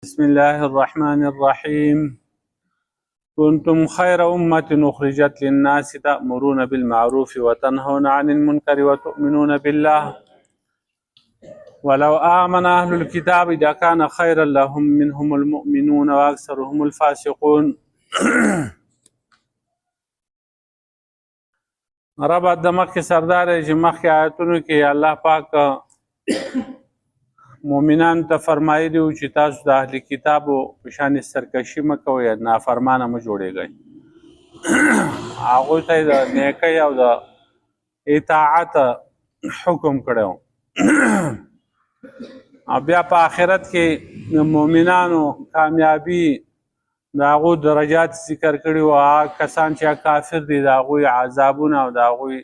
بسم الله الرحمن الرحيم. كنتم خير أمة أخرجت للناس تأمرون بالمعروف وتنهون عن المنكر وتؤمنون بالله ولو آمن أهل الكتاب لكان خيرا لهم منهم المؤمنون وأكثرهم الفاسقون. رب د مخکې سردار چې مخکې آیتونو کې الله پاک مؤمنان ته فرمایلی و چې تاسو د اهل کتابو په شان سرکشي مه کوئ، نافرمانه مه جوړېږئ. هغوی ته یې د نیکۍ او د اطاعت حکم کړی و. او بیا په آخرت کې د مؤمنانو کامیابي د هغو درجات ذکر کړي وو. هغه کسان چې کافر دي د هغوی عذابونه او د هغوی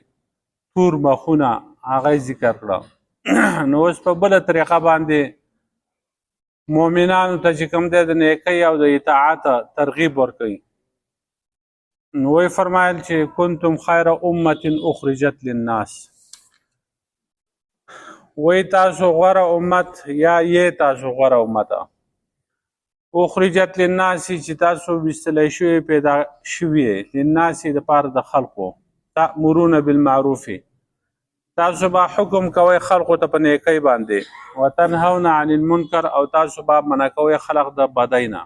تور مخونه هغه ذکر کړه. نو اوس په بله طریقه باندې مؤمنانو ته چې کوم دی د نیکۍ او د اطاعت ترغیب ورکوي. نو وی فرمایل چې کنتم خیر امة اخرجت للناس، وی تاسو غوره امت یا یې تاسو غوره امت اخرجت للناس چې تاسو ویستلی شوي پیدا شوي للناس دپاره د خلقو. تأمرون بالمعروف، تاسو به حکم کوئ خلقو ته په نیکۍ باندې. وتنهون عن المنکر، او تاسو به منع کوئ خلق د بدۍ نه،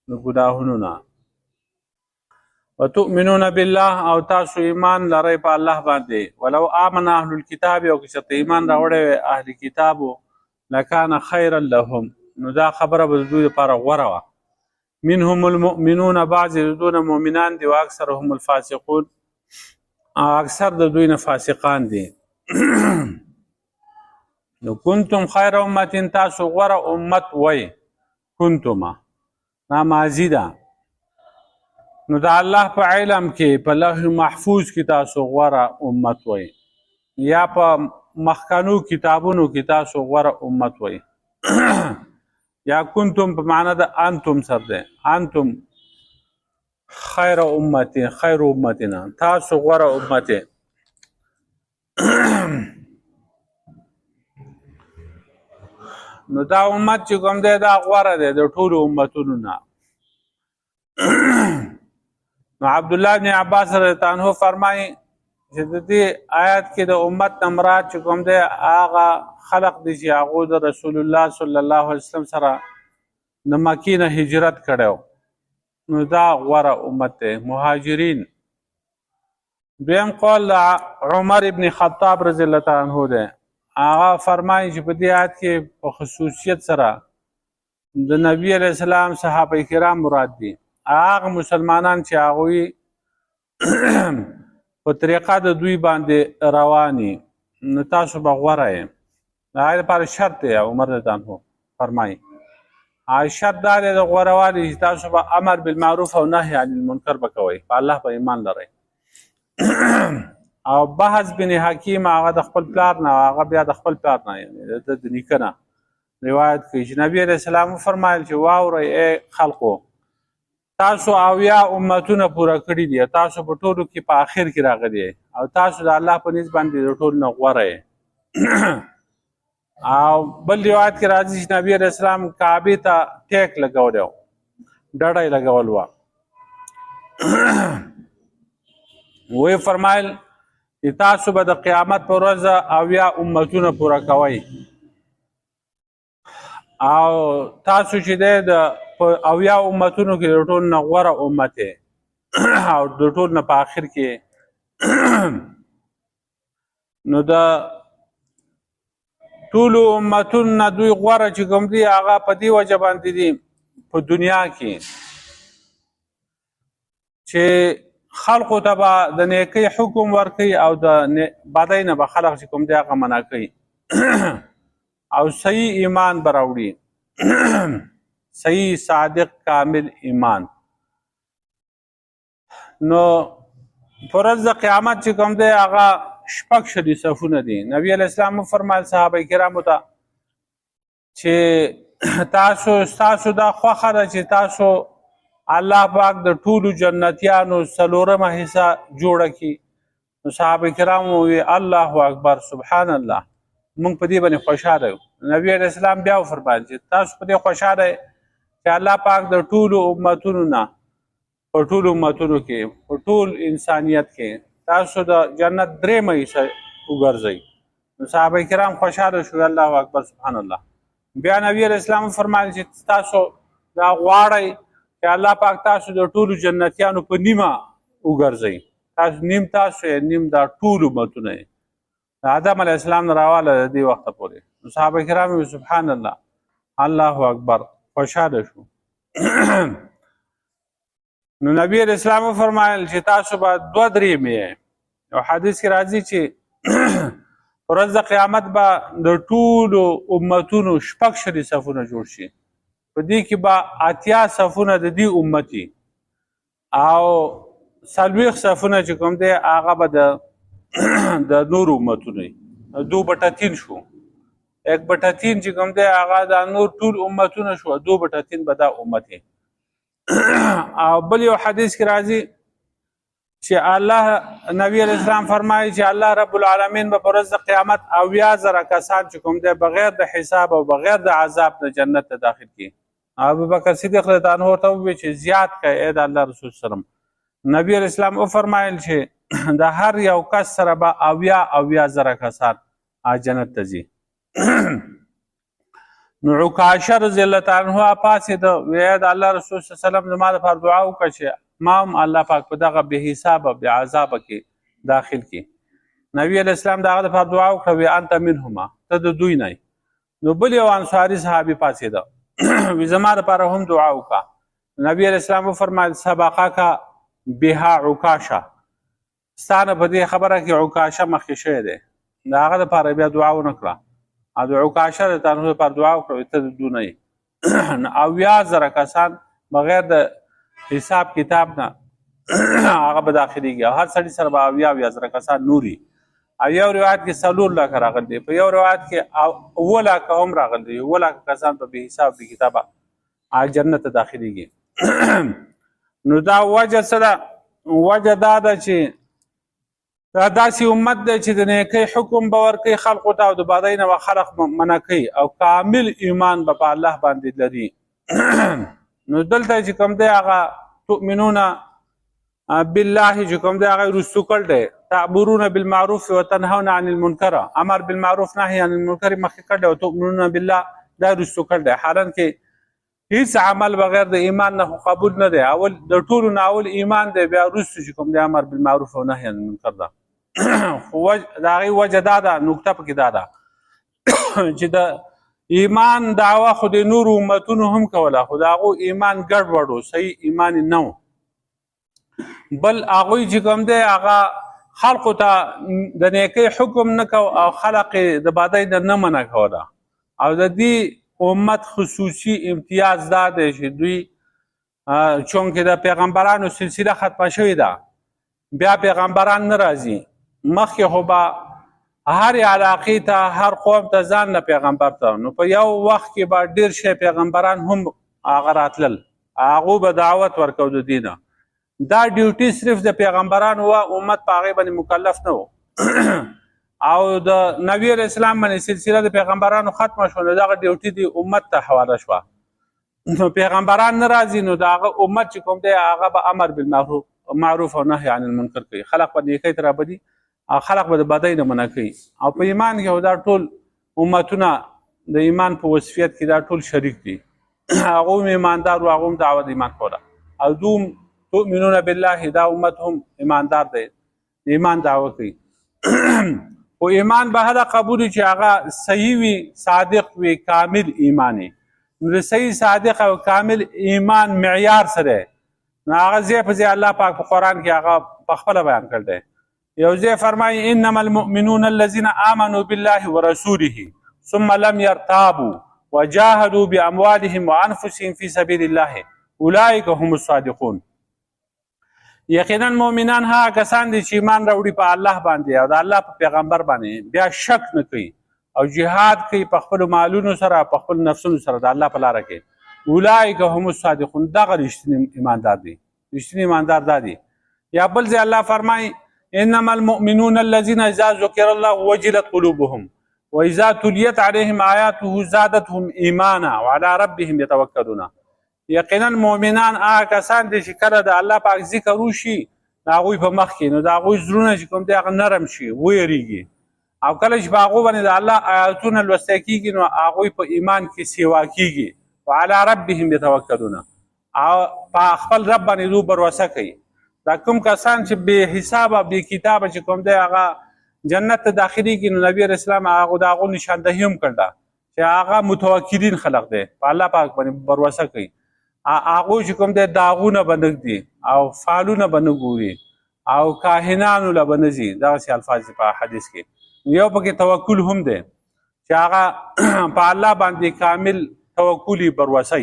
د ګناهونو نه. وتؤمنون بالله، او تاسو ایمان لرئ په الله باندې. ولو آمن اهل الكتاب، او که چېرته ایمان راوړی وی اهل کتابو لکان خیرا لهم، نو دا خبره به د دوی لپاره غوره وه. منهم المؤمنون، بعضې د دوی نه مؤمنان دي. واکثرهم الفاسقون، اکثر د دوی نه فاسقان دي. نو کنتم خیر امت، تاسو غوره امت وی. کنتم دا ماضي ده، نو د الله په علم کې په لوح محفوظ کې تاسو غوره امت وی، یا په مخکنو کتابونو کې تاسو غوره امت وی. یا کنتم په معنا د انتم سره ده، انتم خیر امت، خیر امتنا، تاسو غوره امت. نو دا امت چې کوم دی دا غوره دی د ټولو امتونو نه. نو عبدالله بن عباس رضی الله عنه فرمایي چې د دې آیات کې د امت نه مراد چې کوم دی هغه خلق دي چې هغو د رسول الله صلی الله علیه وسلم سره د مکې نه هجرت کړی، نو دا غوره امت دی، مهاجرین. دویم قول عمر ابن خطاب رضی الله تعالی عنه دی. هغه فرمایي چې په دې آیت کې په خصوصیت سره د نبی علیه السلام صحابه کرام مراد دي. هغه مسلمانان چې هغوی په طریقه د دوی باندې رواني، نو تاسو به غوره یې. د هغې لپاره شرط دی. عمر رضی الله عنه فرمایي شرط دا دی د غوروالي چې تاسو به امر بالمعروف او نهي عن المنکر به کوئ، په الله به ایمان لرئ. او بحث بن حکیم هغه د خپل پلار نه، هغه بیا د خپل پلار نه، یعنې د نیکه نه روایت کوي چې نبي علیه السلام وفرمایل چې واورئ ای خلقو، تاسو اویا امتونه پوره کړي دي، تاسو په ټولو کې په آخر کې راغلي، او تاسو د الله په نسبت باندې د ټولو نه غوره یې. او بل روایت کې راځي چې نبی علیه السلام کعبې ته ټیک لګولی و، ډډه یې لګول وه. وی فرمایل چې تاسو به د قیامت په ورځ اویا امتونه پوره کوئ، او تاسو چې دی د اویا امتونو کې د ټولو نه غوره امت یې، او د ټولو نه په آخر کې. نو د ټولو امتونو نه دوی غوره چې کوم دي هغه په دې وجه باندې دي په دنیا کې چې خلقو ته به د نیکۍ حکم ورکوي، او د بدۍ نه به خلق چې کوم دی هغه منع کوي، او صحیح ایمان به راوړي، صحیح صادق کامل ایمان. نو په ورځ د قیامت چې کوم دی هغه شپږ شلي صفونه دي. نبي علیه السلام وفرمایل صحابه کرامو ته چې ستاسو دا خوښه ده چې تاسو الله پاک د ټولو جنتیانو څلورمه حصه جوړه کړي. نو صحابه کرامو وویل الله اکبر، سبحان الله، موږ په دې باندې خوشحاله یو. نبی علیه السلام بیا وفرمایل چې تاسو په دې خوشحاله چې الله پاک د ټولو امتونو نه په ټولو امتونو کې په ټول انسانیت کې تاسو د جنت درېیمه حصه وګرځئ. نو صحابه کرام خوشحاله شو. الله اکبر سبحان الله. بیا نبی علیہ السلام فرمایل چې تاسو دا غواړئ چې الله پاک تاسو د ټولو جنتیانو په نیمه وګرځئ. تاسو نیم تاسو نیم دا ټول امتونه د آدم علیه السلام نه راواله د دې وخته پورې. نو صحابه کرام سبحان الله الله اکبر خوشحاله شو. نو نبی علیہ السلام فرمایل چې تاسو به 2 درېیمې. یو حدیث کې راځي چې ورځ د قیامت به د ټولو امتونو 6 صفونه جوړ شي. په دې کې به 80 صفونه د دې امتي او 40 صفونه چې کوم دی هغه به د نور امتونو 2/3 شو. 1/3 چې کوم دی هغه د نور ټول امتونه شو. 2/3 به دا امتي. او بل یو حدیث کې راځي چې الله نبی علیہ السلام فرمایي چې الله رب العالمین به پر ورځ د قیامت 80,000 کسان چې کوم دی بغیر د حساب او بغیر د عذاب د جنت ته داخل کړي. ابوبکر صدیق رضی الله عنه ورته وویل چې زیات کړئ ای د الله رسول سلام. نبی علیہ السلام وفرمایل چې د هر یو کس سره به 80,000 کسان جنت ته ځي. نو عکاشه رضی الله تعالی عنہ پاسېده ویل د الله رسول صلی الله علیه وسلم زما لپاره دعا وکړه چې ما هم الله پاک په دغه بې حسابه بې عذابه کې داخل کړي. نبی علیہ السلام د هغه لپاره دعا وکړه وی انت منهما ته د دوی نه. نو بل یو انصاري صحابي پاسېده وی زما لپاره هم دعا وکړه. نبی علیہ السلام وفرمایل سبقک بها عکاشه. ستانه په دې خبره کې عکاشه مخکې شوی دی. د هغه لپاره بیا دعا ونه کړه. او د عکاشه د تانو لپاره دعا وکړه ته د دوی نه. 80,000 کسان بغیر د حساب کتاب نه هغه به داخليږي. او هر سړي سره به 80,000 کسان نوري. او یو روایت کې 4 لک راغلي. په یو روایت کې 9 لک هم راغلي. 9 لک کسان په بې حساب بې کتابه جنت ته داخليږي. نو دا وجه څه ده؟ وجه دا ده چې دا داسې امت دی چې د نیکۍ حکم به ورکوي خلقو ته او د بدۍ نه به خلق منع کوي او کامل ایمان به په الله باندې لري. نو دلته چې کوم دی هغه تؤمنون بالله چې کوم دی هغه رسو کړ دی. تعبرون بالمعروف وتنهون عن المنکر. امر بالمعروف نهي عن المنکر مخکې کړ دی او تؤمنون بالله دا رسو کړ دی. حالان کې هیڅ عمل بغیر د ایمان نه قبول نه دی. اول د ټولو نه اول ایمان دی بیا رسو چې کوم دی امر بالمعروف او نهي عن المنکر ده. خو د هغې وجه دا ده نکته پکې دا ده چې د ایمان دعوه خو د نورو امتونو هم کوله خو د هغو ایمان ګډوډ و صحیح ایمان یې نه و. بل هغوی چې کوم دی هغه خلقو ته د نیکۍ حکم نه کو او خلق یې د بدۍ نه نه منع کوله. او د دې امت خصوصي امتیاز دا دی چې دوی چونکې د پیغمبرانو سلسله ختمه شوې ده بیا پیغمبران نه راځي. مخکې خو به هر علاقې ته هر قوم ته ځان نه پیغمبر ته. نو په یو وخت کې به ډېر شی پیغمبران هم هغه راتلل. هغو به دعوت ورکو د دې نه. دا ډیوټي صرف د پیغمبرانو و. امت په هغې باندې مکلف نه و. او د نبی علیہ السلام باندې سلسله د پیغمبرانو ختمه شوه نو دغه ډیوټي د امت ته حواله شوه. نو پیغمبران نه راځي نو د هغه امت چې کوم دی هغه به امر بالمعروف او نهي عن المنکر کوي. خلق به نیکۍ ته رابدي او خلق به د بدۍ نه منع کوي. او په ایمان کې دا ټول امتونه د ایمان په وصفیت کې دا ټول شریک دي. هغه هم ایماندار و هغه هم دعوه د ایمان کوله. او دوم تؤمنون بالله دا امت هم ایماندار دی ایمان دعوه کوي. خو ایمان به هله قبول چې هغه صحیح وي صادق وي کامل ایمان وي. نو د صحیح صادق او کامل ایمان معیار څه دی؟ نو هغه ځای په ځای الله پاک په قرآن کې هغه پخپله بیان کړی دی. یو ځای فرمایي انما المؤمنون الذين آمنوا بالله ورسوله ثم لم يرتابوا وجاهدوا باموالهم وانفسهم في سبيل الله اولئك هم الصادقون. یقینا مؤمنان هغه کسان دي چې ایمان راوړي په الله باندې او د الله په پیغمبر باندې بیا شک نه کوي او جهاد کوي په خپلو مالونو سره په خپلو نفسونو سره د الله په لاره کې. اولئک هم الصادقون دغه رښتینی ایماندار دي. رښتینی ایماندار دا دي. یا بل ځای الله فرمایي انما المؤمنون الذين اذا ذكر الله وجلت قلوبهم واذا تليت عليهم آياته زادتهم ایمانا وعلى ربهم يتوکلون. یقینا مؤمنان هغه کسان دي چې کله د الله پاک ذکر وشي د هغوی په مخ کې نو د هغوی زړونه چې کوم دی هغه نرم شي ویریږي او کله چې په هغو باندې د الله آیاتونه لوستی کېږي نو هغوی په ایمان کې سیوا کېږي وعلى ربهم یتوکلون او په خپل رب باندې دوی بروسه کوي دا کوم کسان چې بې حسابه بې کتابه چې کوم دی هغه جنت ته داخلېږي نو نبي علیه السلام هغو د هغو نشاندهي هم کړله چې هغه متوکلین خلق دی په الله پاک باندې بروسه کوي هغوی چې کوم دی داغونه به نه ږدي او فالونه به نه ګوري او کاهنانو له به نه ځي دغسې الفاظ دي په حدیث کې یو پکې توکل هم دی چې هغه په الله باندې کامل توکلي بروسه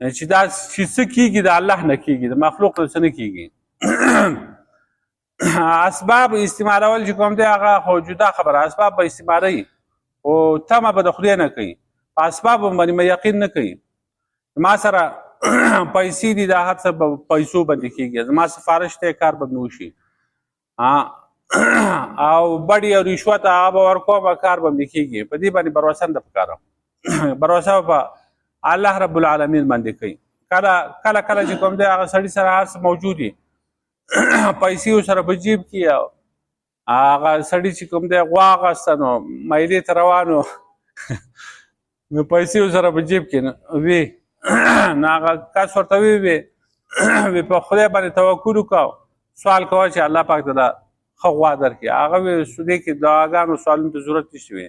چې دا چې څه کېږي د الله نه کېږي د مخلوق نه څه نه کېږي اسباب استعمالول چې کوم دی هغه خو جدا خبره اسباب به استعمالوي خو تمه به د خدای نه کوي په اسبابو باندې یقین نه کوي ما سره پیسې دي دا هر څه په پیسو باندې کېږي زما سفارش دی کار به مې وشي او بډې او رشوت هغه به ورکوم کار به مې کېږي په دې باندې بروسه نه ده پکاره بروسه په الله رب العالمین باندې کوي کله چې کوم دی هغه سړي سره هر څه موجود وي پیسې ورسره په جیب کې او هغه سړي چې کوم دی غوا اخیسته نو میلې ته روان و نو پیسې ورسره په جیب کې وي نو هغه کس ورته وی په خدای باندې توکل وکړه سوال کوه چې الله پاک ته دا ښه غوا درکړي هغه وی دې کې دعاګانو سوالونو ته ضرورت نشته وي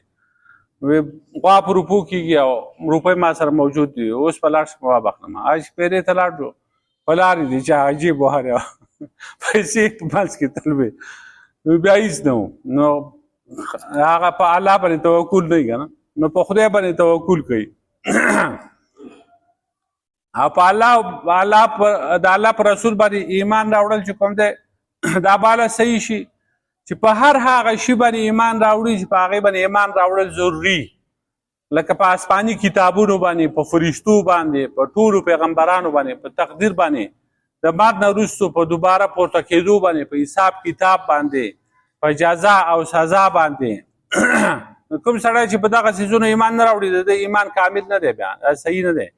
وی غوا په روپو کېږي او روپۍ ما سره موجود دي اوس په لاړ شم وابخلم هغه شپېرې ته لاړ شو په لارې دي چې عجیب وهرې پیسې په منځ کې تل وي نو بیا هېڅ نه و نو هغه په الله باندې توکل نه وي که نه نو په خدای باندې توکل کوي او په الله د الله په رسول باندې ایمان راوړل چې کوم دی دا بالا صحیح شي چې په هر هغه شي باندې ایمان راوړي چې په هغې باندې ایمان راوړل ضروري لکه په آسماني کتابونو باندې په فرشتو باندې په ټولو پیغمبرانو باندې په تقدیر باندې د مرګ نه وروستو په دوباره پورته کېدو باندې په حساب کتاب باندې په جزا او سزا باندې کوم سړی چې په دغه څیزونو ایمان نه راوړي د ایمان کامل نه دی بیا دا صحیح نه دی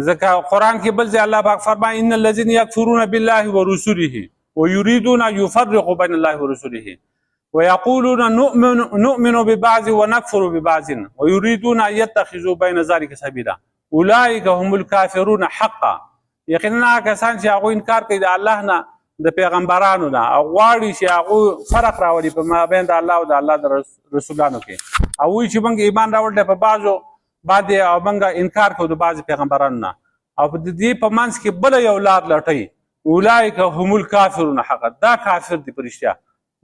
ځکه قرآن کې بل ځای الله پاک فرمایي ان الذین یکفرون بالله ورسله ویریدون ان یفرقوا بین الله ورسله ویقولون نؤمن ببعض ونکفر ببعض ویریدون ان یتخذوا بین ذلک سبیلا اولئک هم الکافرون حقا یقینا کسان چې هغوی انکار کوي د الله نه د پیغمبرانو نه او غواړي چې هغوی فرق راولي په مابین د الله او د الله د رسولانو کې او وایي چې موږ ایمان راوړلی په بعضو باندې او موږ انکار کوو د بعضې پیغمبرانو نه او په دې په منځ کې بله یو لار لټوي اولئک هم الکافرون حقا دا کافر دی په رښتیا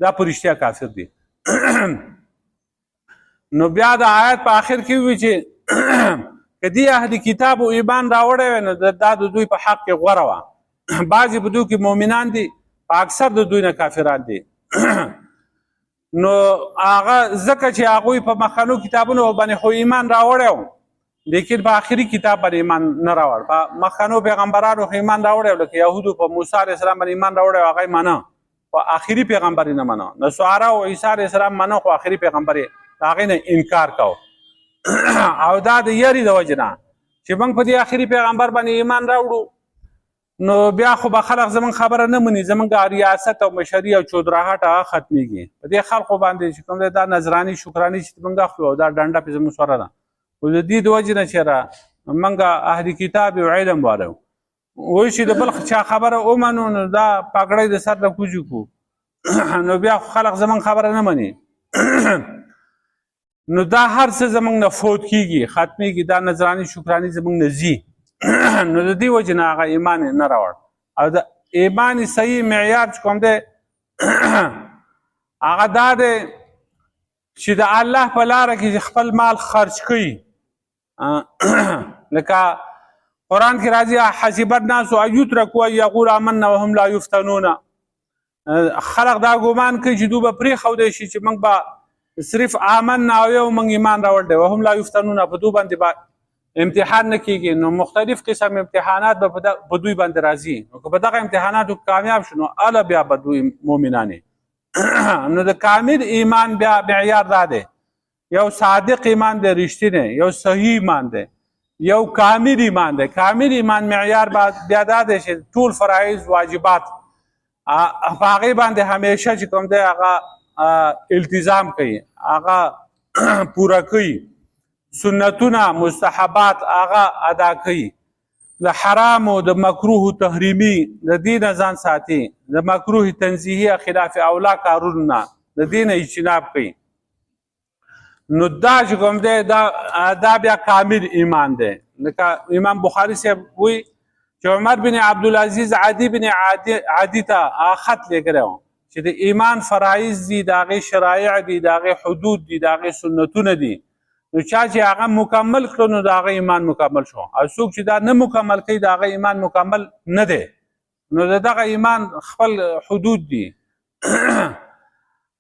دا په رښتیا کافر دی نو بیا د آیت په آخر کې وي چې که دې اهل کتاب او ایمان راوړی وی نو دا د دوی په حق کې غوره وه بعضې په دوی کې مؤمنان دي په اکثر د دوی نه کافران دي نو هغه ځکه چې هغوی په مخکنو کتابونو باندې خو ایمان راوړی و لیکن په آخري کتاب باندې ایمان نه راوړ په مخکنو پیغمبرانو خو ایمان راوړی و لکه یهودو په موسی علیه السلام باندې ایمان راوړی و هغه یې منه خو آخري پیغمبر یې نه منه نصارا او عیسی علیه السلام منه خو آخري پیغمبر یې د هغې نه انکار کوو او دا د یاري د وجې نه چې موږ په دې آخري پیغمبر باندې ایمان راوړو نو بیا خو به خلق زموږ خبره نه مني زموږ ریاست او مشري او چودراهټ هغه ختمیږي په دې خلقو باندې چې کوم دی دا نظراني شکراني چې موږ اخلو او دا ډنډه پې زموږ سره ده خو د دې د وجې نه چې موږ اهل کتاب او علم والو وایي چې د بل چا خبره ومنو نو دا پګړی د سر نه کوجو کو نو بیا خلق زموږ خبره نه مني نو دا هر څه زموږ نه فوت کېږي ختمیږي دا نظراني شکراني زموږ نه ځي نو د دې وجې نه هغه ایمان یې نه راوړ او د ایمان صحیح معیار چې کوم دی هغه دا دی چې د الله په لاره کې خپل مال خرج کوي لکه قرآن کې راځي حسب الناس ان یترکوا ان یقولوا آمنا وهم لا یفتنون خلق دا ګمان کوي چې دوی به پرېښودی شي چې موږ به صرف آمنا او یو موږ ایمان راوړ دی وهم لا یفتنون په دوی باندې به امتحان نه کېږي نو مختلف قسم امتحانات به په دوی باندې راځي نو که په دغه امتحاناتو کامیاب شو نو اله بیا به دوی مؤمنانې نو د کامل ایمان بیا معیار دا دی یو صادق ایمان دی، رښتینی، یو صحیح ایمان دی، یو کامل ایمان دی. کامل ایمان معیار بیا دا دی چې ټول فرایض واجبات په هغې باندې همیشه چې کوم دی هغه التزام کوي، هغه پوره کوي، سنتونه مستحبات هغه ادا کوي، د حرام او د مکروه تحریمي د دې نه ځان ساتي، د مکروه تنزیهي خلاف اولا کارونو نه د دې نه اجتناب کوي. نو دا چې کوم دی دا بیا کامل ایمان دی. لکه امام بخاري صاحب وایي چې عمر بن عبدالعزیز عدي بن عدي ته خط لیږلی و چې د ایمان فرایض دي، د هغې شرایع دي، د هغې حدود دي، د هغې سنتونه دي. نو چا چې هغه مکمل کړو نو د هغه ایمان مکمل شو، او څوک چې دا نه مکمل کوي د هغه ایمان مکمل نه دی. نو د دغه ایمان خپل حدود دي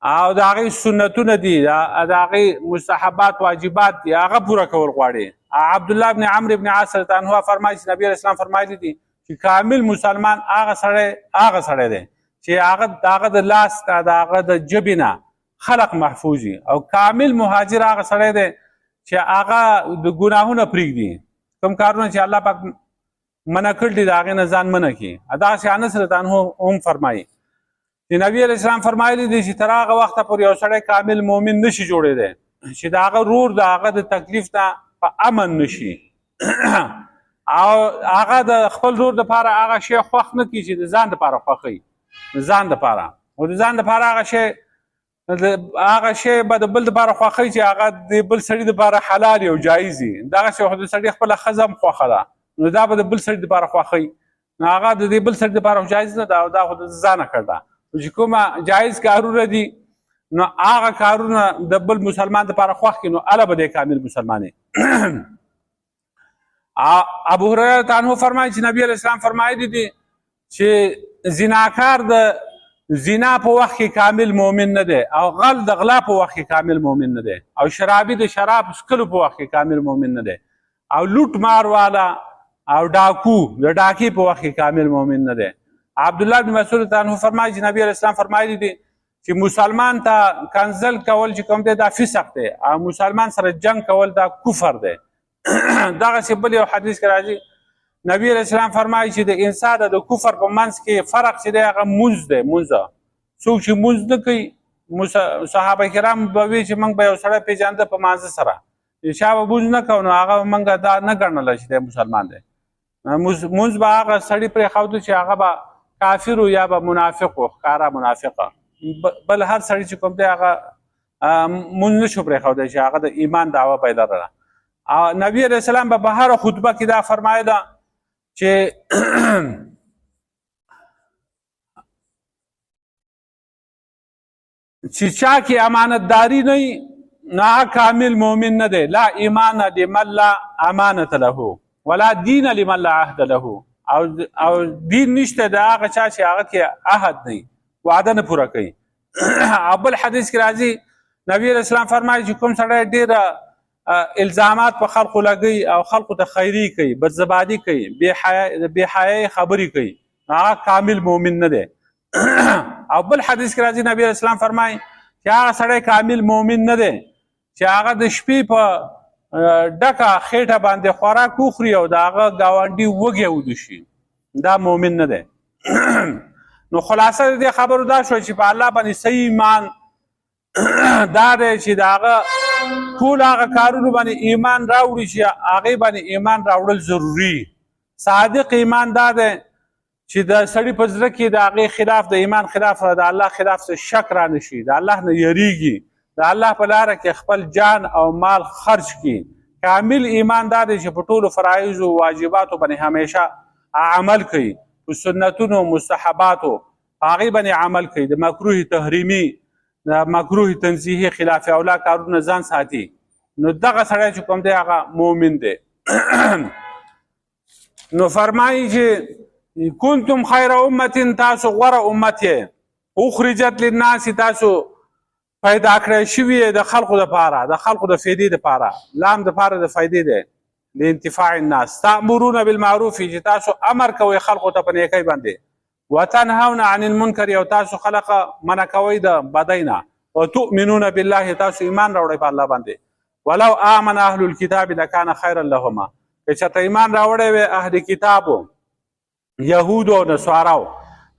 او د هغې سنتونه دي، د هغې مستحبات واجبات دي، هغه پوره کول غواړي. عبدالله بن عمرو بن عاص رضی الله عنه فرمایي چې نبي اسلام فرمایلی دي چې کامل مسلمان هغه سړی دی چې هغه د لاس نه د هغه د ژبې نه خلق محفوظ وي، او کامل مهاجر هغه سړی دی چې هغه د ګناهونه پرېږدي، کوم کارونه چې الله پاک منع کړي دي د هغې نه ځان منع کړي. دغسې انس رضی الله عنه هم فرمایي چې نبي علیه السلام فرمایلی دي چې تر هغه وخته پورې یو سړی کامل مؤمن نشي جوړېدی چې د هغه رور د هغه د تکلیف نه په امن نشي او هغه د خپل رور دپاره هغه شی خوښ نه کړي چې د ځان دپاره خوښوي، د ځان دپاره، او د ځان دپاره هغه شی به د بل دپاره خوښوي چې هغه د بل سړي دپاره حلال او جایز وي. دغسې خو د سړي خپله ښځه هم خوښه ده، نو دا به د بل سړي دپاره خوښوي، نو هغه د دې بل سړي دپاره جایز نه ده، او دا خو د ځانه کړ ده. چې کومه جایز کارونه دي نو هغه کارونه د بل مسلمان دپاره خوښ کړي، نو هله به دی کامل مسلمان یې. ابو هریره عنه فرمایي چې نبي علیه السلام فرمایلي دي چې زناکار د زنا په وخت کې کامل مؤمن نه دی، او غل د غلا په وخت کې کامل مؤمن نه دی، او شرابي د شراب څښلو په وخت کې کامل مؤمن نه دی، او لوټ مار والا او ډاکو د ډاکې په وخت کې کامل مؤمن نه دی. عبدالله بن مسعود عنه فرمایي چې نبي علیه السلام فرمایلي دي چې مسلمان ته کنځل کول چې کوم دی دا فسق دی، او مسلمان سره جنگ کول دا کفر دی. دغسې بل یو حدیث کې راځي نبی علیه السلام فرمایي چې د انسان د کفر په منځ کې فرق چې دی هغه مونځ دی. څوک چې مونځ نه کوي، صحابه کرام به وایي چې موږ به یو سړی پېژانده په مانځه سره، چې چا به مونځ نه کوو نو هغه موږ دا نه ګڼله چې دی مسلمان دی. مونځ به هغه سړي پرېښوده چې هغه به کافر و یا به منافق و، ښکاره منافقه. بل هر سړي چې کوم دی هغه مونځ نه شو پرېښودی چې هغه د ایمان دعوه پیدا لرله. نبی علیه السلام به هره خطبه کې دا فرمایله چې چا کې امانتداري نه وي نو هغه کامل مؤمن نه دی. لا ایمان لمن لا امانت له ولا دین لمن لا عهد له، او دین نشته د هغه چا چې هغه کې عهد نه وي، وعده نه پوره کوي. او بل حدیث کې راځي نبی علیه السلام فرمایي چې کوم سړی ډېره الزامات په خلقو لګوي او خلقو ته خیري کوي، بدزباني کوي، بې حیایي خبرې کوي، هغه کامل مؤمن نه دی. او بل حدیث کې راځي نبی علیه السلام فرمایي چې هغه سړی کامل مؤمن نه دی چې هغه د شپې په ډکه خېټه باندې خوراک وخوري او د هغه ګاونډي وږی وده شي، دا مؤمن نه دی. نو خلاصه د دې خبرو دا شوه چې په الله باندې صحیح ایمان دا دی چې د هغه ټول هغه کارونو باندې ایمان راوړي چې هغې باندې ایمان راوړل ضروري. صادق ایمان دا دی چې د سړي په زړه کې د هغې خلاف، د ایمان خلاف، د الله خلاف څه شک را نه شي، د الله نه یریږي، د الله په لاره کې خپل جان او مال خرج کړي. کامل ایمان دا دی چې په ټولو فرایضو واجباتو باندې همیشه عمل کوي، په سنتونو مستحباتو هغې باندې عمل کوي، د مکروه تحریمي د مکروه تنزیهي خلاف اولا کارونه ځان ساتي. نو دغه سړی چې کوم دی هغه مؤمن دی. نو فرمایي چې کنتم خیر امت، تاسو غوره امت یې، اخرجت للناس، تاسو پیدا کړی شوي د خلقو دپاره، د خلقو د فایدې دپاره، لام دپاره د فایدې دی، لانتفاع الناس. تأمرون بالمعروف، چې تاسو امر کوئ خلقو ته په نیکۍ باندې، وتنهون عن المنکر، او تاسو خلق منع کوئ د بدۍ نه، وتؤمنون بالله تاسو ایمان راوړئ په الله باندې ولو آمن اهل الكتاب لکان خیرا لهما که چېرته ایمان راوړی وی اهل کتابو یهود او نصاراو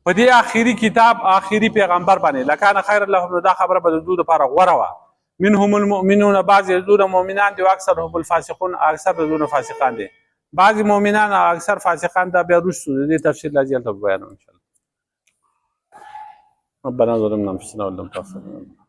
په دې آخري کتاب آخري پیغمبر باندې لکان خیرا لهم نو دا خبره به د دوی دپاره غوره وه منهم المؤمنون بعضې د دوی مؤمنان دي واکثرهم الفاسقون اکثر د دوی فاسقان دي بعضې مؤمنان او اکثر فاسقان دا بیا وروستو د دې تفصیل لا هلته بیانوم انشاءالله ربنا ظلمنا انفسنا وان لم تغفر لنا